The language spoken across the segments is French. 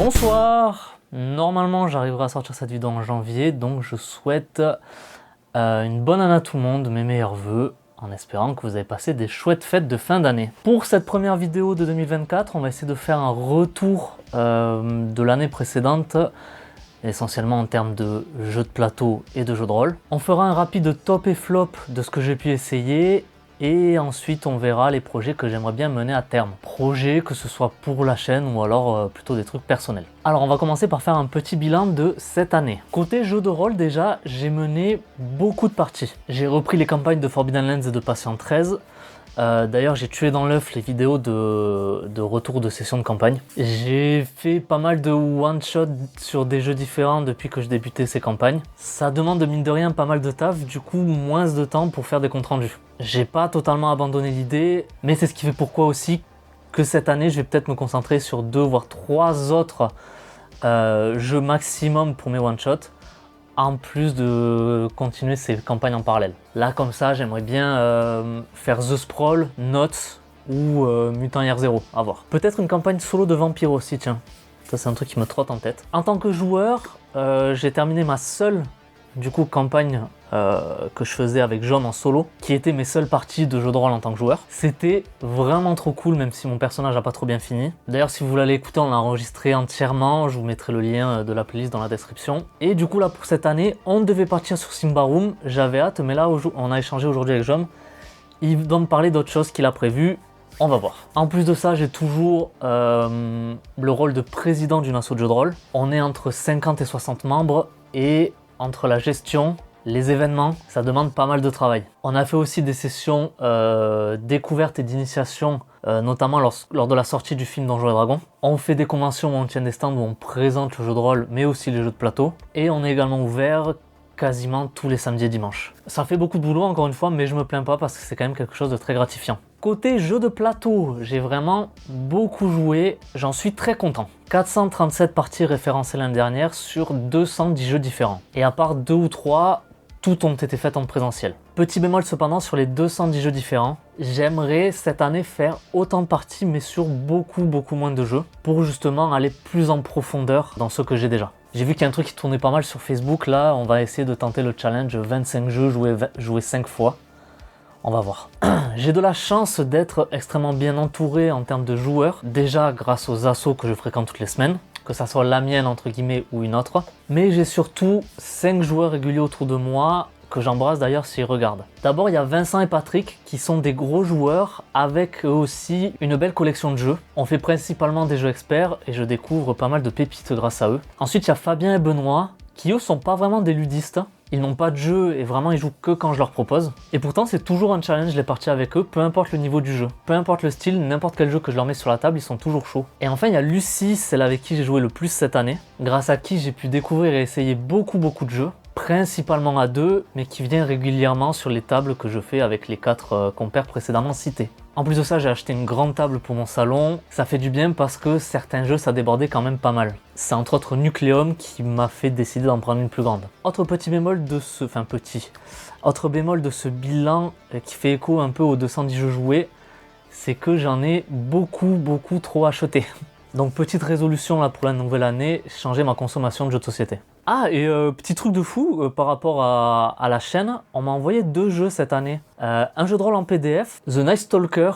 Bonsoir. Normalement j'arriverai à sortir cette vidéo en janvier, donc je souhaite une bonne année à tout le monde, mes meilleurs vœux, en espérant que vous avez passé des chouettes fêtes de fin d'année. Pour cette première vidéo de 2024, on va essayer de faire un retour de l'année précédente, essentiellement en termes de jeux de plateau et de jeux de rôle. On fera un rapide top et flop de ce que j'ai pu essayer, et ensuite on verra les projets que j'aimerais bien mener à terme. Projets que ce soit pour la chaîne ou alors plutôt des trucs personnels. Alors on va commencer par faire un petit bilan de cette année. Côté jeu de rôle déjà, j'ai mené beaucoup de parties. J'ai repris les campagnes de Forbidden Lands et de Patient 13. D'ailleurs j'ai tué dans l'œuf les vidéos de retour de session de campagne. J'ai fait pas mal de one-shot sur des jeux différents depuis que je débutais ces campagnes. Ça demande mine de rien pas mal de taf, du coup moins de temps pour faire des comptes rendus. J'ai pas totalement abandonné l'idée, mais c'est ce qui fait pourquoi aussi que cette année je vais peut-être me concentrer sur 2 voire 3 autres jeux maximum pour mes one-shots, en plus de continuer ces campagnes en parallèle. Là comme ça j'aimerais bien faire The Sprawl, Notes ou Mutant Year Zero, à voir. Peut-être une campagne solo de vampire aussi, tiens. Ça c'est un truc qui me trotte en tête. En tant que joueur, j'ai terminé ma seule campagne que je faisais avec John en solo, qui était mes seules parties de jeu de rôle en tant que joueur. C'était vraiment trop cool, même si mon personnage n'a pas trop bien fini. D'ailleurs, si vous voulez aller écouter, on l'a enregistré entièrement, je vous mettrai le lien de la playlist dans la description. Et du coup là, pour cette année, on devait partir sur Symbaroum, j'avais hâte, mais là, on a échangé aujourd'hui avec John, il doit me parler d'autres choses qu'il a prévues. On va voir. En plus de ça, j'ai toujours le rôle de président d'une asso de jeu de rôle. On est entre 50 et 60 membres, et entre la gestion, les événements, ça demande pas mal de travail. On a fait aussi des sessions découvertes et d'initiation, notamment lors de la sortie du film Donjons et Dragons. On fait des conventions où on tient des stands où on présente le jeu de rôle, mais aussi les jeux de plateau. Et on est également ouvert quasiment tous les samedis et dimanches. Ça fait beaucoup de boulot encore une fois, mais je me plains pas parce que c'est quand même quelque chose de très gratifiant. Côté jeux de plateau, j'ai vraiment beaucoup joué, j'en suis très content. 437 parties référencées l'année dernière sur 210 jeux différents. Et à part 2 ou 3, toutes ont été faites en présentiel. Petit bémol cependant, sur les 210 jeux différents, j'aimerais cette année faire autant de parties mais sur beaucoup moins de jeux, pour justement aller plus en profondeur dans ce que j'ai déjà. J'ai vu qu'il y a un truc qui tournait pas mal sur Facebook, là on va essayer de tenter le challenge 25 jeux joués 5 fois. On va voir. J'ai de la chance d'être extrêmement bien entouré en termes de joueurs, déjà grâce aux assos que je fréquente toutes les semaines, que ça soit la mienne entre guillemets ou une autre, mais j'ai surtout 5 joueurs réguliers autour de moi, que j'embrasse d'ailleurs s'ils regardent. D'abord il y a Vincent et Patrick qui sont des gros joueurs avec eux aussi une belle collection de jeux. On fait principalement des jeux experts et je découvre pas mal de pépites grâce à eux. Ensuite il y a Fabien et Benoît qui eux sont pas vraiment des ludistes. Ils n'ont pas de jeu et vraiment ils jouent que quand je leur propose. Et pourtant c'est toujours un challenge les parties avec eux, peu importe le niveau du jeu. Peu importe le style, n'importe quel jeu que je leur mets sur la table, ils sont toujours chauds. Et enfin il y a Lucie, celle avec qui j'ai joué le plus cette année, grâce à qui j'ai pu découvrir et essayer beaucoup de jeux, principalement à 2, mais qui vient régulièrement sur les tables que je fais avec les 4 compères précédemment cités. En plus de ça, j'ai acheté une grande table pour mon salon. Ça fait du bien parce que certains jeux, ça débordait quand même pas mal. C'est entre autres Nucleum qui m'a fait décider d'en prendre une plus grande. Autre bémol de ce bilan qui fait écho un peu aux 210 jeux joués, c'est que j'en ai beaucoup trop acheté. Donc petite résolution là pour la nouvelle année, changer ma consommation de jeux de société. Ah, et petit truc de fou par rapport à la chaîne, on m'a envoyé 2 jeux cette année. Un jeu de rôle en PDF, The Night Stalker,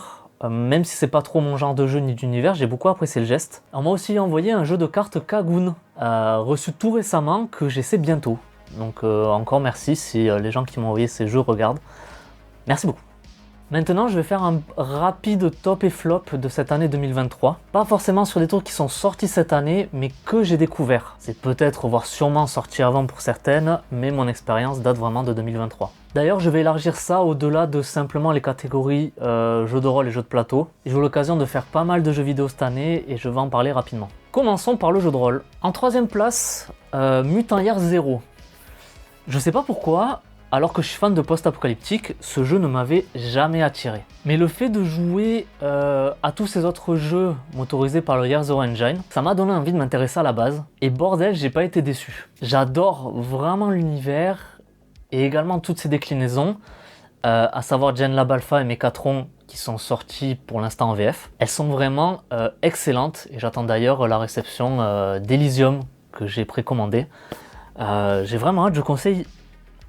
même si c'est pas trop mon genre de jeu ni d'univers, j'ai beaucoup apprécié le geste. On m'a aussi envoyé un jeu de cartes Kagoon, reçu tout récemment, que j'essaie bientôt. Donc encore merci si les gens qui m'ont envoyé ces jeux regardent. Merci beaucoup. Maintenant, je vais faire un rapide top et flop de cette année 2023. Pas forcément sur des trucs qui sont sortis cette année, mais que j'ai découvert. C'est peut-être, voire sûrement sorti avant pour certaines, mais mon expérience date vraiment de 2023. D'ailleurs, je vais élargir ça au-delà de simplement les catégories jeux de rôle et jeux de plateau. J'ai eu l'occasion de faire pas mal de jeux vidéo cette année et je vais en parler rapidement. Commençons par le jeu de rôle. En 3e place, Mutant Year Zero. Je sais pas pourquoi, alors que je suis fan de post-apocalyptique, ce jeu ne m'avait jamais attiré. Mais le fait de jouer à tous ces autres jeux motorisés par le Year Zero Engine, ça m'a donné envie de m'intéresser à la base. Et bordel, j'ai pas été déçu. J'adore vraiment l'univers et également toutes ses déclinaisons, à savoir Gen Lab Alpha et Mechatron qui sont sorties pour l'instant en VF. Elles sont vraiment excellentes et j'attends d'ailleurs la réception d'Elysium que j'ai précommandé. J'ai vraiment hâte, je conseille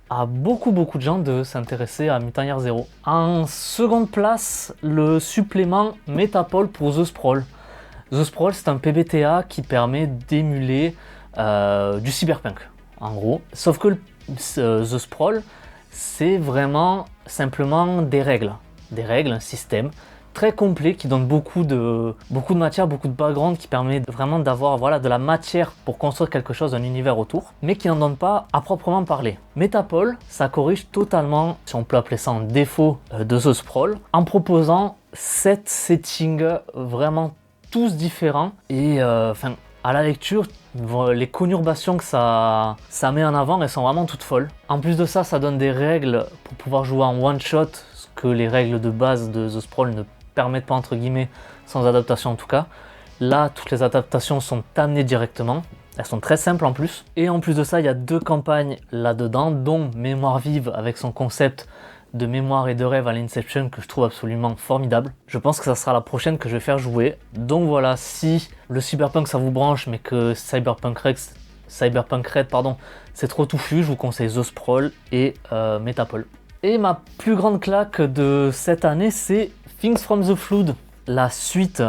à beaucoup de gens de s'intéresser à Mutant Year Zero. En seconde place, le supplément Metapol pour The Sprawl. The Sprawl, c'est un PBTA qui permet d'émuler du cyberpunk, en gros. Sauf que The Sprawl, c'est vraiment simplement des règles, un système très complet qui donne beaucoup de matière, beaucoup de background, qui permet vraiment d'avoir de la matière pour construire quelque chose, un univers autour, mais qui n'en donne pas à proprement parler. Metapol, ça corrige totalement, si on peut appeler ça un défaut de The Sprawl, en proposant 7 settings vraiment tous différents et à la lecture, les conurbations que ça met en avant, elles sont vraiment toutes folles. En plus de ça, ça donne des règles pour pouvoir jouer en one shot, ce que les règles de base de The Sprawl ne permettent pas, entre guillemets, sans adaptation en tout cas. Là, toutes les adaptations sont amenées directement. Elles sont très simples en plus. Et en plus de ça, il y a 2 campagnes là-dedans, dont Mémoire vive avec son concept de mémoire et de rêve à l'Inception que je trouve absolument formidable. Je pense que ça sera la prochaine que je vais faire jouer. Donc voilà, si le cyberpunk ça vous branche mais que Cyberpunk Red, c'est trop touffu, je vous conseille The Sprawl et Metapol. Et ma plus grande claque de cette année, c'est Things from the Flood, la suite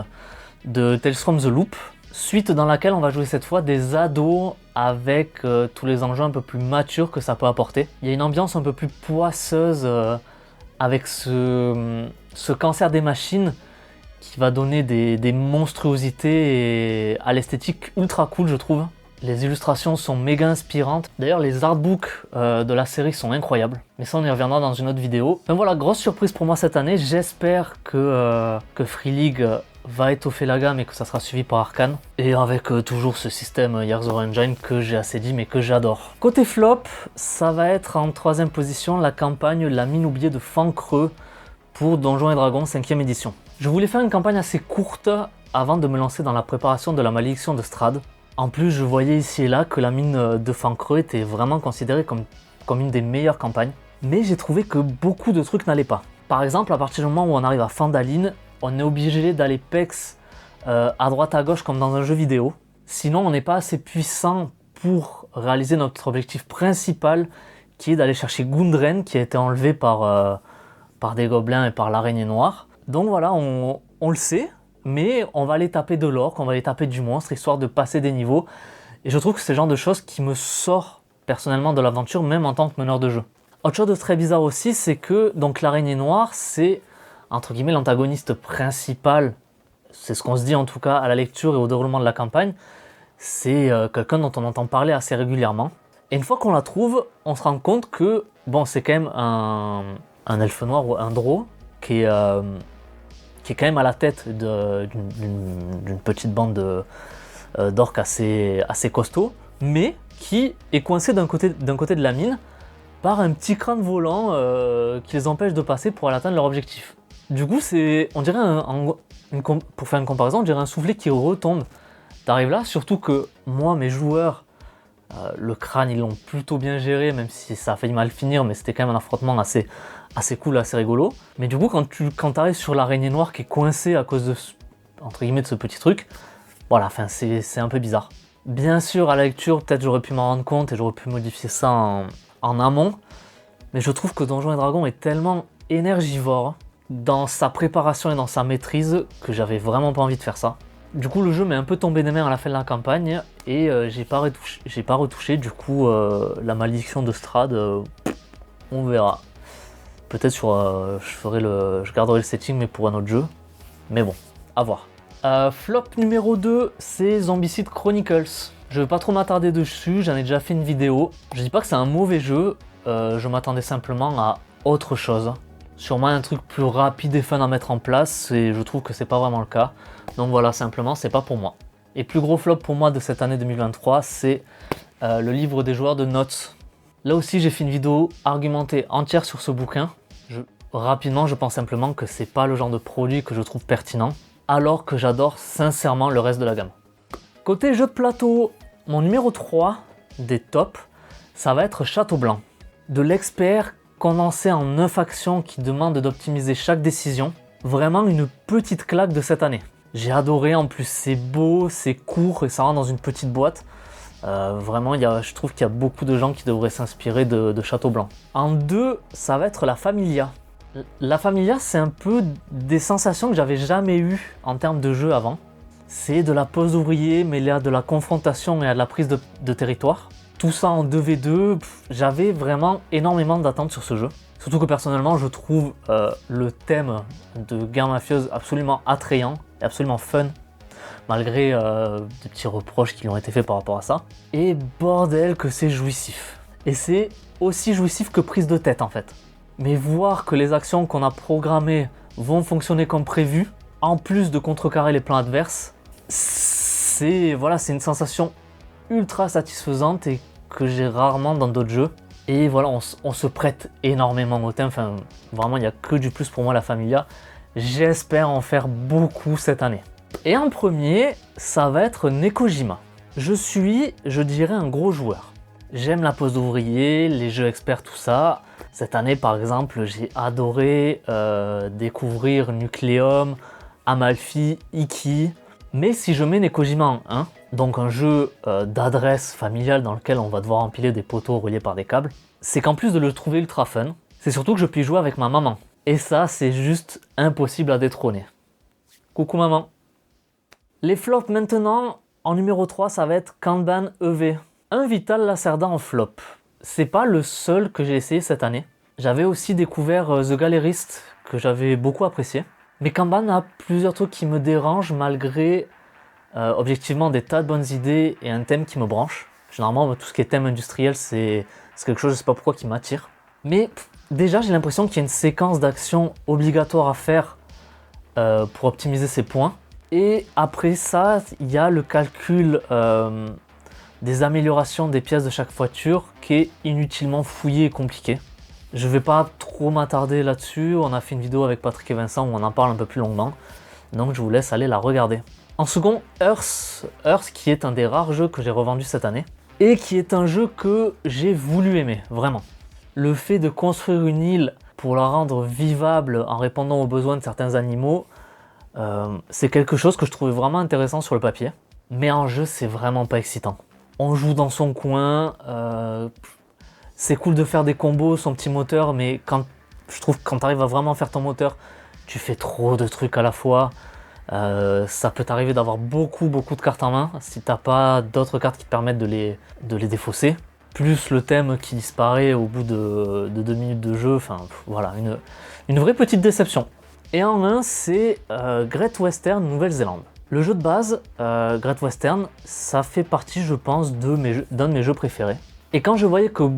de Tales from the Loop, suite dans laquelle on va jouer cette fois des ados avec tous les enjeux un peu plus matures que ça peut apporter. Il y a une ambiance un peu plus poisseuse avec ce cancer des machines qui va donner des monstruosités et à l'esthétique ultra cool, je trouve. Les illustrations sont méga inspirantes. D'ailleurs, les artbooks de la série sont incroyables. Mais ça, on y reviendra dans une autre vidéo. Donc voilà, grosse surprise pour moi cette année. J'espère que Free League va étoffer la gamme et que ça sera suivi par Arcane. Et avec toujours ce système Year Zero Engine que j'ai assez dit mais que j'adore. Côté flop, ça va être en 3ème position la campagne La mine oubliée de Fancreux pour Donjons et Dragons 5ème édition. Je voulais faire une campagne assez courte avant de me lancer dans la préparation de la malédiction de Strahd. En plus, je voyais ici et là que la mine de Fancreux était vraiment considérée comme une des meilleures campagnes. Mais j'ai trouvé que beaucoup de trucs n'allaient pas. Par exemple, à partir du moment où on arrive à Phandaline, on est obligé d'aller pex à droite à gauche comme dans un jeu vidéo. Sinon, on n'est pas assez puissant pour réaliser notre objectif principal, qui est d'aller chercher Gundren, qui a été enlevé par des gobelins et par l'araignée noire. Donc voilà, on le sait. Mais on va aller taper de l'orque, on va aller taper du monstre, histoire de passer des niveaux. Et je trouve que c'est le genre de choses qui me sort personnellement de l'aventure, même en tant que meneur de jeu. Autre chose de très bizarre aussi, c'est que donc l'araignée noire, c'est entre guillemets l'antagoniste principal. C'est ce qu'on se dit en tout cas à la lecture et au déroulement de la campagne. C'est quelqu'un dont on entend parler assez régulièrement. Et une fois qu'on la trouve, on se rend compte que bon, c'est quand même un elfe noir ou un drow qui est quand même à la tête d'une petite bande d'orques assez costaud, mais qui est coincé d'un côté de la mine par un petit crâne volant qui les empêche de passer pour aller atteindre leur objectif. Du coup, on dirait, pour faire une comparaison, on dirait un soufflet qui retombe. T'arrives là, surtout que moi, mes joueurs, le crâne, ils l'ont plutôt bien géré, même si ça a failli mal finir, mais c'était quand même un affrontement assez cool, assez rigolo. Mais du coup, quand tu arrives sur l'araignée noire qui est coincée à cause de ce petit truc, voilà, enfin c'est un peu bizarre. Bien sûr, à la lecture, peut-être j'aurais pu m'en rendre compte et j'aurais pu modifier ça en amont, mais je trouve que Donjons et Dragons est tellement énergivore dans sa préparation et dans sa maîtrise que j'avais vraiment pas envie de faire ça. Du coup, le jeu m'est un peu tombé des mains à la fin de la campagne et j'ai pas retouché. Du coup, la malédiction de Strahd, on verra. Peut-être je garderai le setting mais pour un autre jeu. Mais bon, à voir. Flop numéro 2, c'est Zombicide Chronicles. Je vais pas trop m'attarder dessus, j'en ai déjà fait une vidéo. Je dis pas que c'est un mauvais jeu, je m'attendais simplement à autre chose. Sûrement un truc plus rapide et fun à mettre en place, et je trouve que c'est pas vraiment le cas. Donc voilà, simplement, c'est pas pour moi. Et plus gros flop pour moi de cette année 2023, c'est le livre des joueurs de Notes. Là aussi, j'ai fait une vidéo argumentée entière sur ce bouquin. Rapidement, je pense simplement que c'est pas le genre de produit que je trouve pertinent, alors que j'adore sincèrement le reste de la gamme. Côté jeu de plateau, mon numéro 3 des tops, ça va être Château Blanc. De l'expert condensé en 9 actions qui demandent d'optimiser chaque décision. vraiment une petite claque de cette année. J'ai adoré, en plus c'est beau, c'est court et ça rentre dans une petite boîte. Vraiment, je trouve qu'il y a beaucoup de gens qui devraient s'inspirer de Château Blanc. En 2, ça va être la Familia. La Familia, c'est un peu des sensations que j'avais jamais eues en termes de jeu avant. C'est de la pose d'ouvrier mêlée à de la confrontation et à de la prise de territoire. Tout ça en 2v2, j'avais vraiment énormément d'attentes sur ce jeu. Surtout que personnellement, je trouve le thème de guerre mafieuse absolument attrayant et absolument fun, malgré des petits reproches qui lui ont été faits par rapport à ça. Et bordel que c'est jouissif. Et c'est aussi jouissif que prise de tête en fait. Mais voir que les actions qu'on a programmées vont fonctionner comme prévu, en plus de contrecarrer les plans adverses, c'est une sensation ultra satisfaisante et que j'ai rarement dans d'autres jeux. Et voilà, on se prête énormément au thème, enfin vraiment il n'y a que du plus pour moi la Familia. J'espère en faire beaucoup cette année. Et en premier, ça va être Nekojima. Je suis, je dirais, un gros joueur. J'aime la pose d'ouvrier, les jeux experts, tout ça. Cette année, par exemple, j'ai adoré découvrir Nucleum, Amalfi, Iki. Mais si je mets Nekojima en 1, donc un jeu d'adresse familiale dans lequel on va devoir empiler des poteaux reliés par des câbles, c'est qu'en plus de le trouver ultra fun, c'est surtout que je puis jouer avec ma maman. Et ça, c'est juste impossible à détrôner. Coucou maman. Les flops maintenant, en numéro 3, ça va être Kanban EV. Un Vital Lacerda en flop. C'est pas le seul que j'ai essayé cette année. J'avais aussi découvert The Gallerist, que j'avais beaucoup apprécié. Mais Kanban a plusieurs trucs qui me dérangent malgré objectivement des tas de bonnes idées et un thème qui me branche. Généralement, tout ce qui est thème industriel, c'est quelque chose, je sais pas pourquoi, qui m'attire. Mais déjà, j'ai l'impression qu'il y a une séquence d'action obligatoire à faire pour optimiser ses points. Et après ça, il y a le calcul des améliorations des pièces de chaque voiture qui est inutilement fouillé et compliqué. Je vais pas trop m'attarder là-dessus, on a fait une vidéo avec Patrick et Vincent où on en parle un peu plus longuement, donc je vous laisse aller la regarder. En second, Earth qui est un des rares jeux que j'ai revendu cette année, et qui est un jeu que j'ai voulu aimer, vraiment. Le fait de construire une île pour la rendre vivable en répondant aux besoins de certains animaux, c'est quelque chose que je trouvais vraiment intéressant sur le papier, mais en jeu c'est vraiment pas excitant. On joue dans son coin, c'est cool de faire des combos, son petit moteur, mais je trouve que quand tu arrives à vraiment faire ton moteur, tu fais trop de trucs à la fois. Ça peut t'arriver d'avoir beaucoup de cartes en main si t'as pas d'autres cartes qui te permettent de les défausser. Plus le thème qui disparaît au bout de 2 minutes de jeu, enfin voilà, une vraie petite déception. Et en 1, c'est Great Western Nouvelle-Zélande. Le jeu de base, Great Western, ça fait partie, je pense, d'un de mes jeux préférés. Et quand je voyais que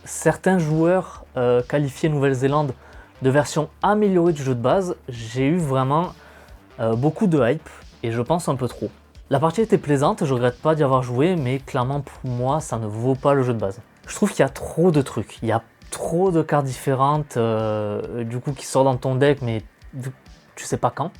certains joueurs qualifiaient Nouvelle-Zélande de version améliorée du jeu de base, j'ai eu vraiment beaucoup de hype, et je pense un peu trop. La partie était plaisante, je regrette pas d'y avoir joué, mais clairement pour moi, ça ne vaut pas le jeu de base. Je trouve qu'il y a trop de trucs, il y a trop de cartes différentes, du coup qui sortent dans ton deck, mais tu sais pas quand.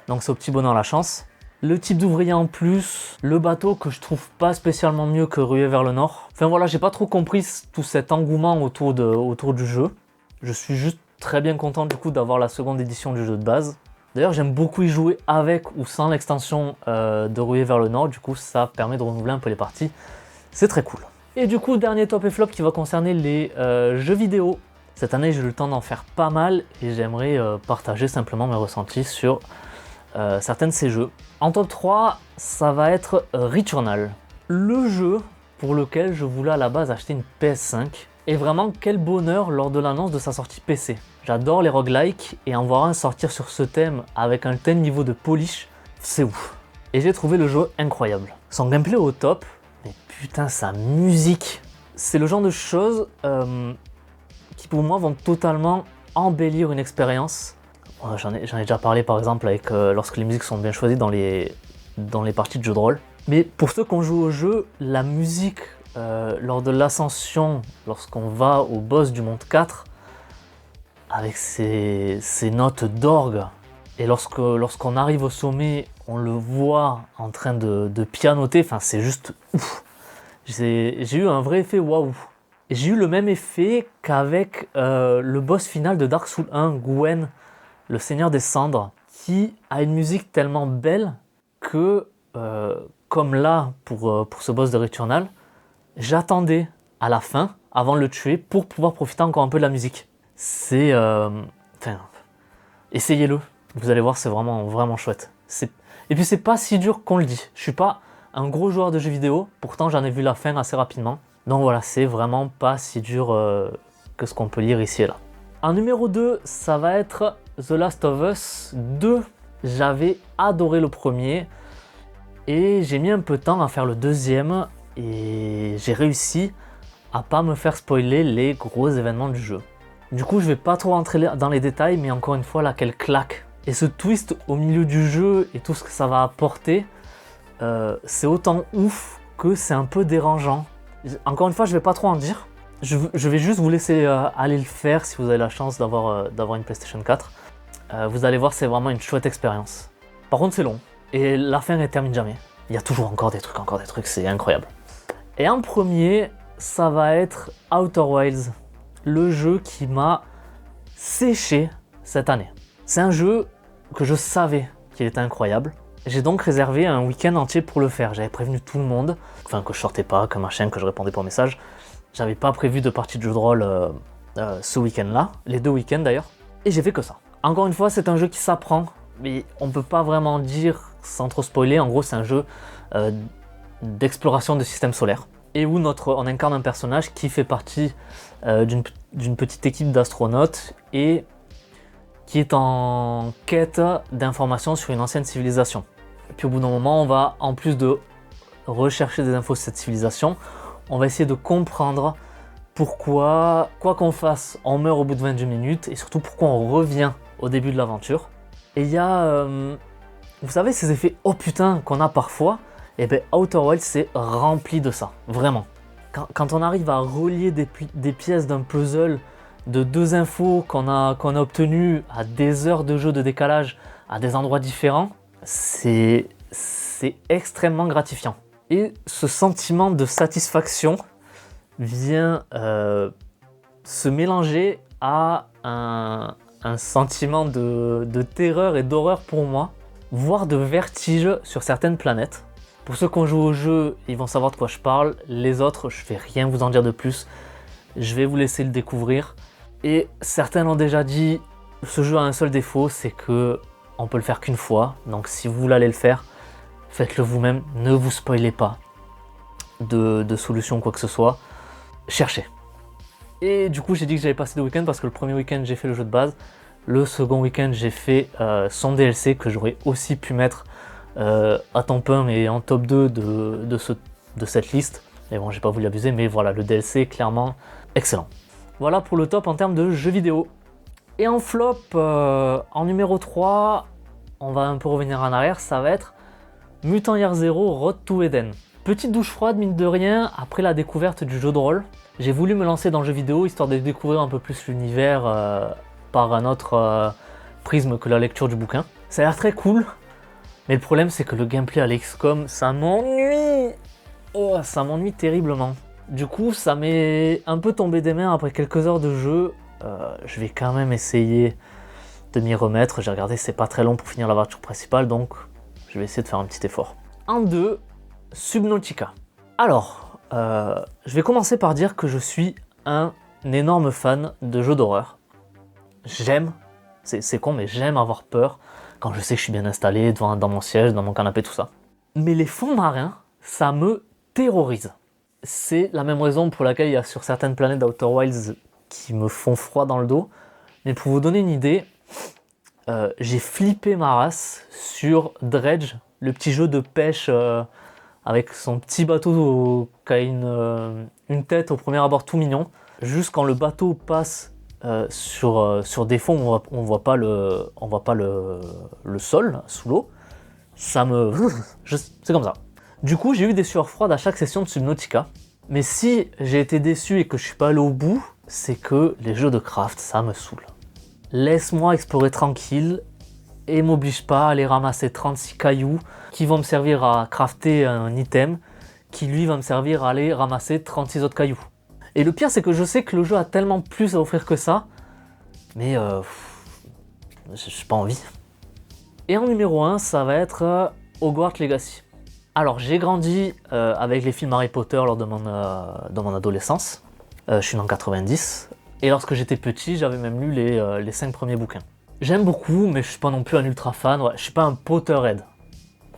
Donc c'est au petit bonheur la chance. Le type d'ouvrier en plus, le bateau que je trouve pas spécialement mieux que Ruée vers le Nord. Enfin voilà, j'ai pas trop compris tout cet engouement autour du jeu. Je suis juste très bien content du coup d'avoir la seconde édition du jeu de base. D'ailleurs j'aime beaucoup y jouer avec ou sans l'extension de Ruée vers le Nord, du coup ça permet de renouveler un peu les parties. C'est très cool. Et du coup, dernier top et flop qui va concerner les jeux vidéo. Cette année j'ai eu le temps d'en faire pas mal et j'aimerais partager simplement mes ressentis sur certains de ces jeux. En top 3, ça va être Returnal. Le jeu pour lequel je voulais à la base acheter une PS5. Et vraiment, quel bonheur lors de l'annonce de sa sortie PC. J'adore les roguelikes et en voir un sortir sur ce thème avec un tel niveau de polish, c'est ouf. Et j'ai trouvé le jeu incroyable. Son gameplay au top, mais putain, sa musique. C'est le genre de choses qui pour moi vont totalement embellir une expérience. J'en ai déjà parlé par exemple avec lorsque les musiques sont bien choisies dans les parties de jeux de rôle. Mais pour ceux qui ont joué au jeu, la musique lors de l'ascension, lorsqu'on va au boss du monde 4, avec ses notes d'orgue, et lorsqu'on arrive au sommet, on le voit en train de pianoter, enfin c'est juste ouf. J'ai eu un vrai effet waouh. J'ai eu le même effet qu'avec le boss final de Dark Souls 1, Gwen, Le Seigneur des Cendres, qui a une musique tellement belle que, comme là, pour ce boss de Returnal, j'attendais à la fin, avant de le tuer, pour pouvoir profiter encore un peu de la musique. C'est... Enfin, essayez-le. Vous allez voir, c'est vraiment, vraiment chouette. Et puis c'est pas si dur qu'on le dit. Je suis pas un gros joueur de jeux vidéo, pourtant j'en ai vu la fin assez rapidement. Donc voilà, c'est vraiment pas si dur que ce qu'on peut lire ici et là. En numéro 2, ça va être The Last of Us 2. J'avais adoré le premier et j'ai mis un peu de temps à faire le deuxième et j'ai réussi à pas me faire spoiler les gros événements du jeu. Du coup, je vais pas trop rentrer dans les détails, mais encore une fois, là, quelle claque! Et ce twist au milieu du jeu et tout ce que ça va apporter, c'est autant ouf que c'est un peu dérangeant. Encore une fois, je vais pas trop en dire. Je vais juste vous laisser aller le faire si vous avez la chance d'avoir une PlayStation 4. Vous allez voir, c'est vraiment une chouette expérience. Par contre, c'est long. Et la fin, elle termine jamais. Il y a toujours encore des trucs, c'est incroyable. Et en premier, ça va être Outer Wilds. Le jeu qui m'a séché cette année. C'est un jeu que je savais qu'il était incroyable. J'ai donc réservé un week-end entier pour le faire. J'avais prévenu tout le monde, enfin que je sortais pas, que machin, que je répondais pas aux messages. J'avais pas prévu de partie de jeu de rôle ce week-end-là, les 2 week-ends d'ailleurs. Et j'ai fait que ça. Encore une fois, c'est un jeu qui s'apprend, mais on peut pas vraiment dire sans trop spoiler. En gros, c'est un jeu d'exploration de système solaire. Et où on incarne un personnage qui fait partie d'une petite équipe d'astronautes et qui est en quête d'informations sur une ancienne civilisation. Et puis au bout d'un moment, on va, en plus de rechercher des infos sur cette civilisation, on va essayer de comprendre pourquoi, quoi qu'on fasse, on meurt au bout de 22 minutes et surtout pourquoi on revient au début de l'aventure. Et il y a, vous savez, ces effets « oh putain » qu'on a parfois, et bien Outer Wilds c'est rempli de ça, vraiment. Quand on arrive à relier des pièces d'un puzzle de 2 infos qu'on a obtenues à des heures de jeu de décalage à des endroits différents, c'est extrêmement gratifiant. Et ce sentiment de satisfaction vient se mélanger à un sentiment de terreur et d'horreur pour moi, voire de vertige sur certaines planètes. Pour ceux qui ont joué au jeu, ils vont savoir de quoi je parle. Les autres, je ne vais rien vous en dire de plus. Je vais vous laisser le découvrir. Et certains l'ont déjà dit, ce jeu a un seul défaut, c'est que on peut le faire qu'une fois. Donc si vous voulez aller le faire, faites-le vous-même. Ne vous spoilez pas de solution ou quoi que ce soit. Cherchez. Et du coup, j'ai dit que j'avais passé 2 week-ends parce que le premier week-end, j'ai fait le jeu de base. Le second week-end, j'ai fait son DLC que j'aurais aussi pu mettre à top 1 et en top 2 de cette liste. Et bon, j'ai pas voulu abuser, mais voilà, le DLC, clairement, excellent. Voilà pour le top en termes de jeux vidéo. Et en flop, en numéro 3, on va un peu revenir en arrière, ça va être Mutant Year Zero Road to Eden. Petite douche froide, mine de rien, après la découverte du jeu de rôle. J'ai voulu me lancer dans le jeu vidéo, histoire de découvrir un peu plus l'univers par un autre prisme que la lecture du bouquin. Ça a l'air très cool, mais le problème c'est que le gameplay à l'XCOM, ça m'ennuie. Oh, ça m'ennuie terriblement. Du coup, ça m'est un peu tombé des mains après quelques heures de jeu. Je vais quand même essayer de m'y remettre. J'ai regardé, c'est pas très long pour finir l'aventure principale, donc je vais essayer de faire un petit effort. En 2, Subnautica. Alors, je vais commencer par dire que je suis un énorme fan de jeux d'horreur. J'aime, c'est con, mais j'aime avoir peur quand je sais que je suis bien installé dans mon siège, dans mon canapé, tout ça. Mais les fonds marins, ça me terrorise. C'est la même raison pour laquelle il y a sur certaines planètes d'Outer Wilds qui me font froid dans le dos. Mais pour vous donner une idée, j'ai flippé ma race sur Dredge, le petit jeu de pêche avec son petit bateau qui a une tête au premier abord tout mignon. Juste quand le bateau passe sur des fonds, on voit pas le sol sous l'eau. Ça me... c'est comme ça. Du coup, j'ai eu des sueurs froides à chaque session de Subnautica. Mais si j'ai été déçu et que je suis pas allé au bout, c'est que les jeux de craft, ça me saoule. Laisse-moi explorer tranquille et m'oblige pas à aller ramasser 36 cailloux qui vont me servir à crafter un item qui lui va me servir à aller ramasser 36 autres cailloux. Et le pire, c'est que je sais que le jeu a tellement plus à offrir que ça, mais J'ai pas envie. Et en numéro 1, ça va être Hogwarts Legacy. Alors, j'ai grandi avec les films Harry Potter lors de mon adolescence. Je suis né en 90. Et lorsque j'étais petit, j'avais même lu les 5 premiers bouquins. J'aime beaucoup, mais je suis pas non plus un ultra fan. Ouais, je suis pas un Potterhead.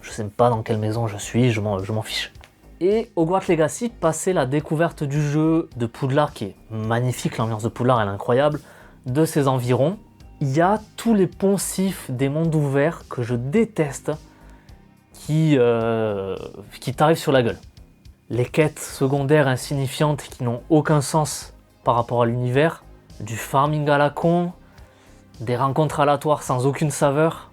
Je sais même pas dans quelle maison je suis, je m'en fiche. Et Hogwarts Legacy passait la découverte du jeu de Poudlard, qui est magnifique, l'ambiance de Poudlard elle est incroyable, de ses environs. Il y a tous les poncifs des mondes ouverts que je déteste qui t'arrivent sur la gueule. Les quêtes secondaires insignifiantes qui n'ont aucun sens par rapport à l'univers, du farming à la con, des rencontres aléatoires sans aucune saveur,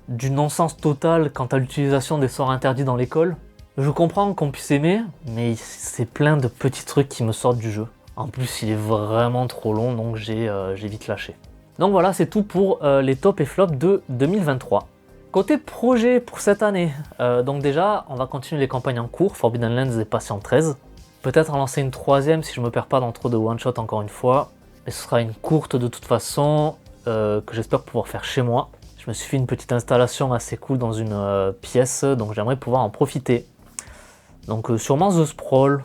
du non-sens total quant à l'utilisation des sorts interdits dans l'école. Je comprends qu'on puisse aimer, mais c'est plein de petits trucs qui me sortent du jeu. En plus, il est vraiment trop long, donc j'ai vite lâché. Donc voilà, c'est tout pour les tops et flops de 2023. Côté projet pour cette année, donc déjà, on va continuer les campagnes en cours, Forbidden Lands et Patient 13. Peut-être en lancer une troisième si je me perds pas dans trop de one-shot encore une fois. Et ce sera une courte de toute façon, que j'espère pouvoir faire chez moi. Je me suis fait une petite installation assez cool dans une pièce, donc j'aimerais pouvoir en profiter. Donc sûrement The Sprawl,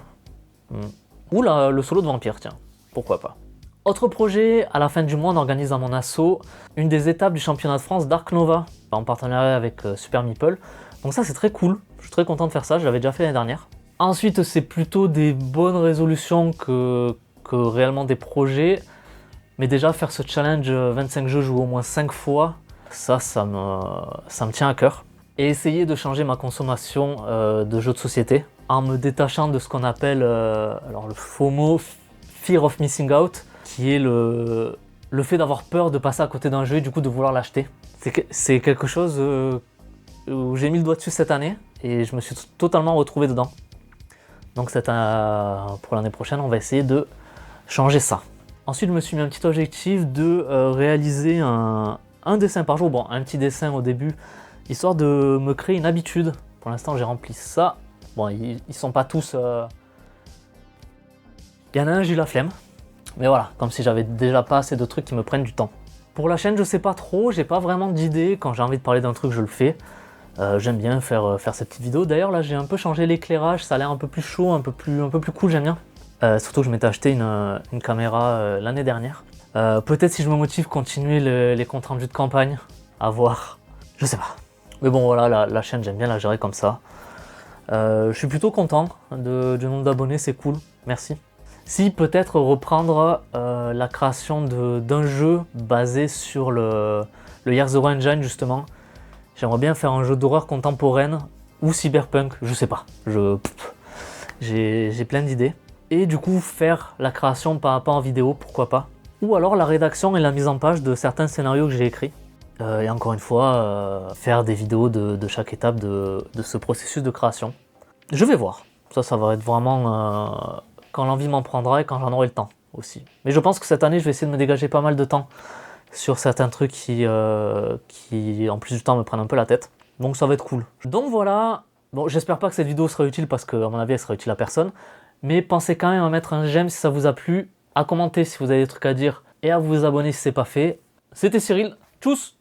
ou le solo de vampire, tiens, pourquoi pas. Autre projet, à la fin du mois, on organise dans mon asso une des étapes du championnat de France Dark Nova, en partenariat avec Super Meeple. Donc ça c'est très cool, je suis très content de faire ça, je l'avais déjà fait l'année dernière. Ensuite c'est plutôt des bonnes résolutions que réellement des projets. Mais déjà faire ce challenge 25 jeux joués au moins 5 fois, ça me tient à cœur. Et essayer de changer ma consommation de jeux de société en me détachant de ce qu'on appelle alors le FOMO, Fear of Missing Out, qui est le fait d'avoir peur de passer à côté d'un jeu et du coup de vouloir l'acheter. C'est quelque chose où j'ai mis le doigt dessus cette année et je me suis totalement retrouvé dedans. Donc pour l'année prochaine, on va essayer de changer ça. Ensuite, je me suis mis un petit objectif de réaliser un dessin par jour. Bon, un petit dessin au début, histoire de me créer une habitude. Pour l'instant, j'ai rempli ça. Bon, ils sont pas tous... Il y en a un, j'ai eu la flemme. Mais voilà, comme si j'avais déjà pas assez de trucs qui me prennent du temps. Pour la chaîne, je sais pas trop, j'ai pas vraiment d'idée. Quand j'ai envie de parler d'un truc, je le fais. J'aime bien faire ces petites vidéos. D'ailleurs, là, j'ai un peu changé l'éclairage. Ça a l'air un peu plus chaud, un peu plus cool, j'aime bien. Surtout que je m'étais acheté une caméra l'année dernière. Peut-être si je me motive, continuer les comptes rendus de campagne, à voir, je sais pas. Mais bon voilà, la chaîne j'aime bien la gérer comme ça. Je suis plutôt content du nombre d'abonnés, c'est cool, merci. Si peut-être reprendre la création d'un jeu basé sur le Year Zero Engine justement. J'aimerais bien faire un jeu d'horreur contemporaine ou cyberpunk, je sais pas. J'ai plein d'idées. Et du coup faire la création pas en vidéo, pourquoi pas. Ou alors la rédaction et la mise en page de certains scénarios que j'ai écrits. Et encore une fois, faire des vidéos de chaque étape de ce processus de création. Je vais voir. Ça va être vraiment quand l'envie m'en prendra et quand j'en aurai le temps aussi. Mais je pense que cette année, je vais essayer de me dégager pas mal de temps sur certains trucs qui en plus du temps, me prennent un peu la tête. Donc ça va être cool. Donc voilà. Bon, j'espère pas que cette vidéo sera utile parce qu'à mon avis, elle sera utile à personne. Mais pensez quand même à mettre un j'aime si ça vous a plu, à commenter si vous avez des trucs à dire et à vous abonner si c'est pas fait. C'était Cyril, tchuss!